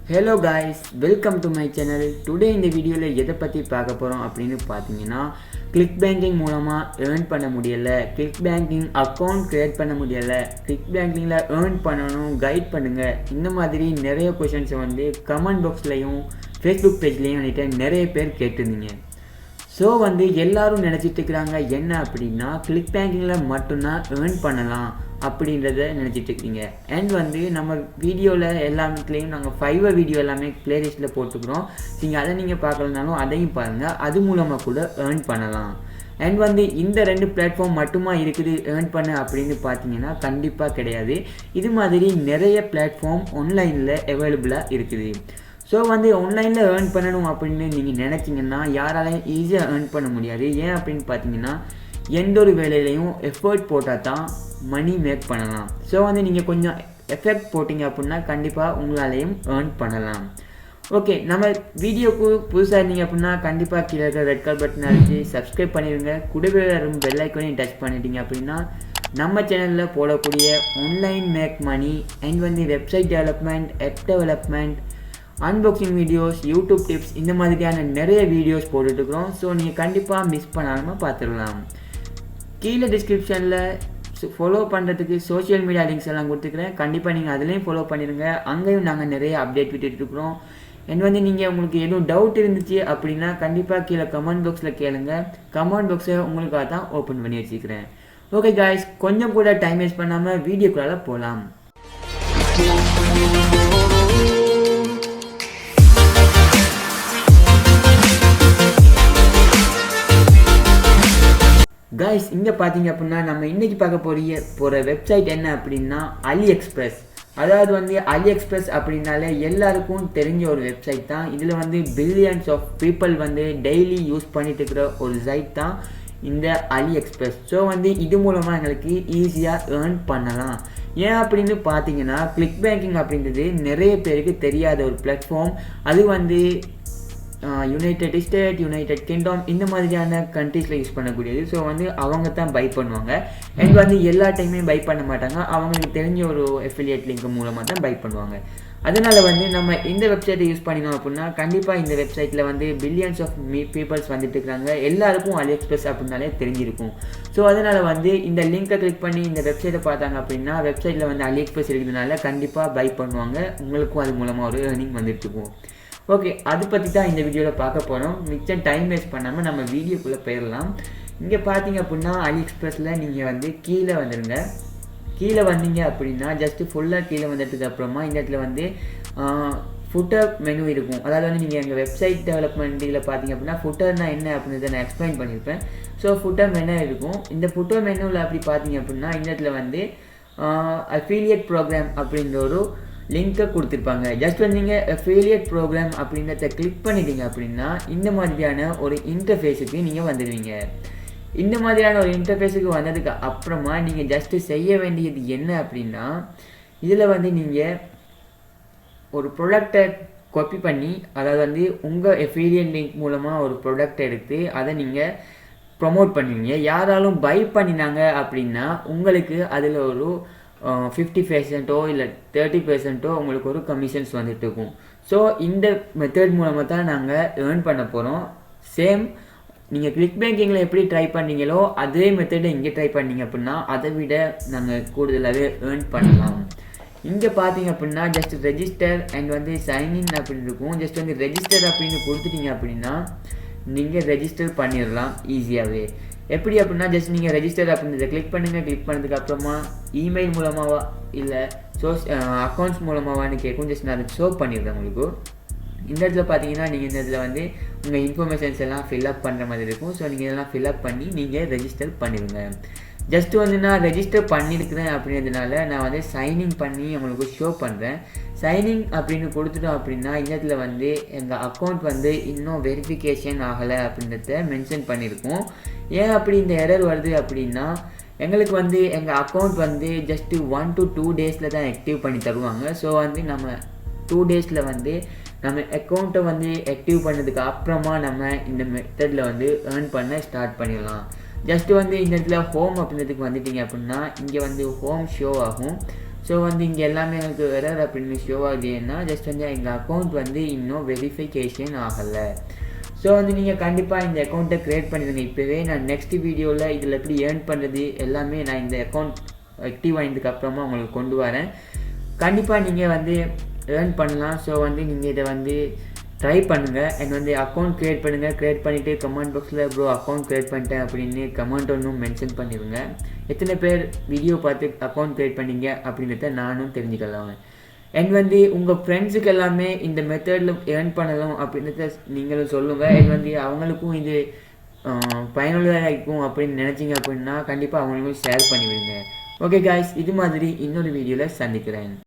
Hello guys, welcome to my channel. Today இந்த வீடியோல எதை பத்தி பார்க்க போறோம் அப்படினு பாத்தீங்கன்னா கிளிக் பேங்கிங் மூலமா earn பண்ண முடியல, கிளிக் பேங்கிங் அக்கவுண்ட் கிரியேட் பண்ண முடியல, கிளிக் பேங்கிங்ல earn பண்ணனும் கைட் பண்ணுங்க. இந்த மாதிரி நிறைய क्वेश्चंस வந்து கமெண்ட் பாக்ஸ்லயும் Facebook பேஜ்லயும் என்கிட்ட நிறைய பேர் கேட்டிருந்தீங்க. ஸோ வந்து எல்லாரும் நினச்சிட்டு இருக்கிறாங்க என்ன அப்படின்னா கிளிக் பேங்கிங்கில் மட்டும்தான் earn பண்ணலாம் அப்படின்றத நினச்சிட்டு இருக்கீங்க. அண்ட் வந்து நம்ம வீடியோவில் எல்லாத்துலேயும் நாங்கள் ஃபைவர் வீடியோ எல்லாமே பிளேலிஸ்ட்டில் போட்டுக்கிறோம். அதை நீங்கள் பார்க்கலனாலும் அதையும் பாருங்கள், அது மூலமாக கூட earn பண்ணலாம். அண்ட் வந்து இந்த ரெண்டு பிளாட்ஃபார்ம் மட்டுமா இருக்குது earn பண்ண அப்படின்னு பார்த்தீங்கன்னா கண்டிப்பாக கிடையாது. இது மாதிரி நிறைய பிளாட்ஃபார்ம் ஆன்லைனில் அவைலபிளாக இருக்குது. ஸோ வந்து ஆன்லைனில் earn பண்ணணும் அப்படின்னு நீங்கள் நினச்சிங்கன்னா யாராலையும் ஈஸியாக earn பண்ண முடியாது. ஏன் அப்படின்னு பார்த்தீங்கன்னா எந்த ஒரு வேலையிலையும் எஃபர்ட் போட்டால் தான் மணி மேக் பண்ணலாம். ஸோ வந்து நீங்கள் கொஞ்சம் எஃபெக்ட் போட்டிங்க அப்படின்னா கண்டிப்பாக உங்களாலையும் earn பண்ணலாம். ஓகே, நம்ம வீடியோக்கு புதுசாக இருந்தீங்க அப்படின்னா கண்டிப்பாக கீழே இருக்கிற ரெட் கலர் பட்டன் அடிச்சு சப்ஸ்கிரைப் பண்ணிடுங்க. கூடவே வரும் பெல் ஐக்கானையும் டச் பண்ணிட்டீங்க அப்படின்னா நம்ம சேனலில் போடக்கூடிய ஆன்லைன் மேக் மணி அண்ட் வந்து website development, app development, unboxing videos, YouTube tips இந்த மாதிரியான நிறைய வீடியோஸ் போட்டுட்ருக்குறோம். ஸோ நீங்கள் கண்டிப்பாக மிஸ் பண்ணாமல் பார்த்துடலாம். கீழே டிஸ்கிரிப்ஷனில் ஃபாலோ பண்ணுறதுக்கு சோஷியல் மீடியா லிங்க்ஸ் எல்லாம் கொடுத்துக்கிறேன். கண்டிப்பாக நீங்கள் அதுலேயும் ஃபாலோ பண்ணிடுங்க. அங்கேயும் நாங்கள் நிறைய அப்டேட் விட்டுட்டுருக்குறோம். அண்ட் வந்து நீங்கள் உங்களுக்கு எதுவும் டவுட் இருந்துச்சு அப்படின்னா கண்டிப்பாக கீழே கமெண்ட் பாக்ஸில் கேளுங்க. கமெண்ட் பாக்ஸை உங்களுக்காக தான் ஓப்பன் பண்ணி வச்சுக்கிறேன். ஓகே காய்ஸ், கொஞ்சம் கூட டைம் வேஸ்ட் பண்ணாமல் வீடியோக்குள்ளால போகலாம். காய்ஸ், இங்கே பார்த்தீங்க அப்படின்னா நம்ம இன்றைக்கி பார்க்க போகிற வெப்சைட் என்ன அப்படின்னா AliExpress. அதாவது வந்து AliExpress அப்படின்னாலே எல்லாருக்கும் தெரிஞ்ச ஒரு வெப்சைட் தான். இதில் வந்து பில்லியன்ஸ் ஆஃப் பீப்புள் வந்து டெய்லி யூஸ் பண்ணிட்டு இருக்கிற ஒரு சைட் தான் இந்த AliExpress. ஸோ வந்து இது மூலமாக எங்களுக்கு ஈஸியாக earn பண்ணலாம். ஏன் அப்படின்னு பார்த்தீங்கன்னா கிளிக் பேங்கிங் அப்படின்றது நிறைய பேருக்கு தெரியாத ஒரு பிளாட்ஃபார்ம். அது வந்து யுனைடெட் ஸ்டேட், யுனைடெட் கிங்டம் இந்த மாதிரியான கண்ட்ரீஸில் யூஸ் பண்ணக்கூடியது. ஸோ வந்து அவங்க தான் பை பண்ணுவாங்க. அண்ட் வந்து எல்லா டைமே பை பண்ண மாட்டாங்க. அவங்களுக்கு தெரிஞ்ச ஒரு அஃபிலியேட் லிங்க் மூலமாக தான் பை பண்ணுவாங்க. அதனால் வந்து நம்ம இந்த வெப்சைட்டை யூஸ் பண்ணினோம் அப்படின்னா கண்டிப்பாக இந்த வெப்சைட்டில் வந்து பில்லியன்ஸ் ஆஃப் பீப்புள்ஸ் வந்துட்டு இருக்கிறாங்க. எல்லாருக்கும் AliExpress அப்படின்னாலே தெரிஞ்சிருக்கும். ஸோ அதனால் வந்து இந்த லிங்க்கை கிளிக் பண்ணி இந்த வெப்சைட்டை பார்த்தாங்க அப்படின்னா வெப்சைட்டில் வந்து AliExpress இருக்கிறதுனால கண்டிப்பாக பை பண்ணுவாங்க. உங்களுக்கும் அது மூலமாக ஒரு ஏர்னிங் வந்துட்டு இருக்கும். ஓகே, அதை பற்றி தான் இந்த வீடியோவில் பார்க்க போகிறோம். மிச்சம் டைம் வேஸ்ட் பண்ணாமல் நம்ம வீடியோக்குள்ளே போயிடலாம். இங்கே பார்த்தீங்க அப்படின்னா AliExpressல நீங்கள் வந்து கீழே வந்துடுங்க. கீழே வந்தீங்க அப்படின்னா ஜஸ்ட்டு ஃபுல்லாக கீழே வந்ததுக்கு அப்புறமா இந்த இடத்துல வந்து ஃபுட்டர் மெனு இருக்கும். அதாவது வந்து நீங்கள் எங்கள் வெப்சைட் டெவலப்மெண்ட்டில் பார்த்தீங்க அப்படின்னா ஃபுட்டர்னால் என்ன அப்படின்றத நான் எக்ஸ்பிளைன் பண்ணியிருப்பேன். ஸோ ஃபுட்டர் மெனு இருக்கும். இந்த ஃபுட்டர் மெனுவில் அப்படி பார்த்தீங்க அப்படின்னா இந்த இடத்துல வந்து அஃபிலியேட் ப்ரோக்ராம் அப்படின்ற ஒரு லிங்க்கை கொடுத்துருப்பாங்க. ஜஸ்ட் வந்து நீங்கள் அஃபிலியேட் ப்ரோக்ராம் அப்படின்றத கிளிக் பண்ணிட்டீங்க அப்படின்னா இந்த மாதிரியான ஒரு இன்டர்ஃபேஸுக்கு நீங்கள் வந்துடுவீங்க. இந்த மாதிரியான ஒரு இன்டர்ஃபேஸுக்கு வந்ததுக்கு அப்புறமா நீங்கள் ஜஸ்ட்டு செய்ய வேண்டியது என்ன அப்படின்னா இதில் வந்து நீங்கள் ஒரு ப்ராடக்டை காப்பி பண்ணி, அதாவது வந்து உங்கள் அஃபிலியேட் லிங்க் மூலமாக ஒரு ப்ராடக்ட் எடுத்து அதை நீங்கள் ப்ரொமோட் பண்ணுவீங்க. யாராலும் பை பண்ணினாங்க அப்படின்னா உங்களுக்கு அதில் ஒரு 50% இல்லை 30% உங்களுக்கு ஒரு கமிஷன்ஸ் வந்துட்டு இருக்கும். ஸோ இந்த மெத்தட் மூலமாக தான் நாங்கள் earn பண்ண போகிறோம். சேம் நீங்கள் கிளிக் பேங்கிங்கில் எப்படி ட்ரை பண்ணீங்களோ அதே மெத்தடை இங்கே ட்ரை பண்ணீங்க அப்படின்னா அதை விட நாங்கள் கூடுதலாகவே earn பண்ணலாம். இங்கே பார்த்தீங்க அப்படின்னா ஜஸ்ட் ரெஜிஸ்டர் அண்ட் வந்து சைன்இன் அப்படின்னு இருக்கும். ஜஸ்ட் வந்து ரெஜிஸ்டர் அப்படின்னு கொடுத்துட்டீங்க அப்படின்னா நீங்கள் ரெஜிஸ்டர் பண்ணிடலாம் ஈஸியாகவே. எப்படி அப்படின்னா ஜஸ்ட் நீங்கள் ரெஜிஸ்டர் அப்படின்றத கிளிக் பண்ணுங்கள். கிளிக் பண்ணதுக்கு அப்புறமா இமெயில் மூலமாவா இல்லை அக்கௌண்ட்ஸ் மூலமாவான்னு கேட்கும். ஜஸ்ட் நான் அதை ஷோ பண்ணிடுறேன் உங்களுக்கு. இந்த இடத்துல பார்த்தீங்கன்னா நீங்கள் இந்த இடத்துல வந்து உங்கள் இன்ஃபர்மேஷன்ஸ் எல்லாம் ஃபில்அப் பண்ணுற மாதிரி இருக்கும். ஸோ நீங்கள் இதெல்லாம் ஃபில்அப் பண்ணி நீங்கள் ரெஜிஸ்டர் பண்ணிடுங்க. ஜஸ்ட்டு வந்து நான் ரெஜிஸ்டர் பண்ணியிருக்கிறேன் அப்படின்றதுனால நான் வந்து சைன்இன் பண்ணி உங்களுக்கு ஷோ பண்ணுறேன். சைன்இன் அப்படின்னு கொடுத்துட்டோம் அப்படின்னா இந்த இடத்துல வந்து எங்கள் அக்கௌண்ட் வந்து இன்னும் வெரிஃபிகேஷன் ஆகலை அப்படின்றத மென்ஷன் பண்ணியிருக்கோம். ஏன் அப்படி இந்த எரர் வருது அப்படின்னா எங்களுக்கு வந்து எங்கள் அக்கௌண்ட் வந்து ஜஸ்ட்டு 1 to 2 டேஸில் தான் ஆக்டிவ் பண்ணி தருவாங்க. ஸோ வந்து நம்ம 2 டேஸில் வந்து நம்ம அக்கௌண்ட்டை வந்து ஆக்டிவ் பண்ணதுக்கு அப்புறமா நம்ம இந்த மெத்தடில் வந்து earn பண்ண ஸ்டார்ட் பண்ணிடலாம். ஜஸ்ட்டு வந்து இந்த இடத்துல ஹோம் அப்படின்றதுக்கு வந்துட்டிங்க அப்படின்னா இங்கே வந்து ஹோம் ஷோ ஆகும். ஸோ வந்து இங்கே எல்லாமே எனக்கு எரர் அப்படின்னு ஷோ ஆகுது. ஏன்னா ஜஸ்ட் வந்து எங்கள் அக்கௌண்ட் வந்து இன்னும் வெரிஃபிகேஷன் ஆகலை. ஸோ வந்து நீங்கள் கண்டிப்பாக இந்த அக்கௌண்ட்டை க்ரியேட் பண்ணிடுங்க இப்போவே. நான் நெக்ஸ்ட் வீடியோவில் இதில் எப்படி ஏர்ன் பண்ணுறது எல்லாமே நான் இந்த அக்கௌண்ட் ஆக்டிவ் ஆனதுக்கப்புறமா உங்களுக்கு கொண்டு வரேன். கண்டிப்பாக நீங்கள் வந்து ஏர்ன் பண்ணலாம். ஸோ வந்து நீங்கள் இதை வந்து ட்ரை பண்ணுங்கள். அண்ட் வந்து அக்கௌண்ட் க்ரியேட் பண்ணுங்கள். க்ரியேட் பண்ணிவிட்டு கமெண்ட் பாக்ஸில் ப்ரோ அக்கௌண்ட் க்ரியேட் பண்ணிட்டேன் அப்படின்னு கமெண்ட் ஒன்றும் மென்ஷன் பண்ணிடுங்க. எத்தனை பேர் வீடியோ பார்த்து அக்கௌண்ட் க்ரியேட் பண்ணீங்க அப்படின்றத நானும் தெரிஞ்சுக்கலாம். அண்ட் வந்து உங்கள் ஃப்ரெண்ட்ஸுக்கு எல்லாமே இந்த மெத்தடில் ஏர்ன் பண்ணலாம் அப்படின்றத நீங்களும் சொல்லுங்கள். அண்ட் வந்து அவங்களுக்கும் இது பயனுள்ளதாக இருக்கும் அப்படின்னு நினச்சிங்க அப்படின்னா கண்டிப்பாக அவங்களுக்கும் ஷேர் பண்ணிவிடுங்க. ஓகே காய்ஸ், இது மாதிரி இன்னொரு வீடியோவில் சந்திக்கிறேன்.